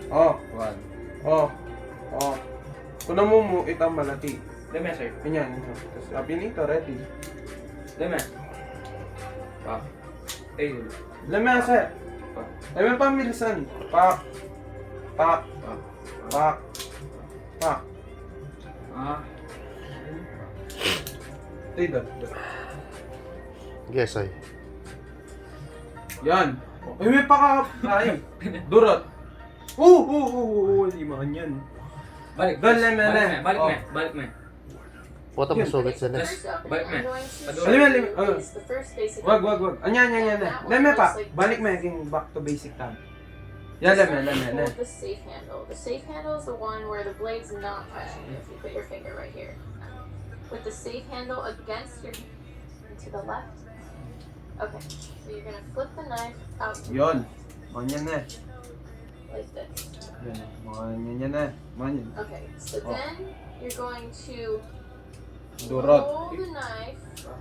Oh. 1. Oh. Oh. Kunan mo itang malati. Deme, sir. Ganyan. Tapos sabi nito, ready. Deme. Pa. Tail. Lama, sir. Pa. Lama pamilisan. Pak. Pak. Pa. Pak. Pak. Ah. Tayo. Yes, ay. Yan. Ay, may ay. Durot. Hindi man yan. Balik. Doon lang, Balik mena. me. Balik me. Balik me. Puta mo sugat sa net. First up, Balik me. I'm going to Padulong. show you Alim, alim. is the first basic. Wag. Anyan. Leme pa. Balik mo yung back to basic time. Yan, leme. Hold the safe handle. The safe handle is the one where the blade's not touching you. If you put your finger right here. With the safe handle against your to the left. Okay, so you're gonna flip the knife out to the Yon. left, Manyan na. like this. Yan. Manyan na. Manyan. Okay, so Oh. then you're going to Durot. roll the knife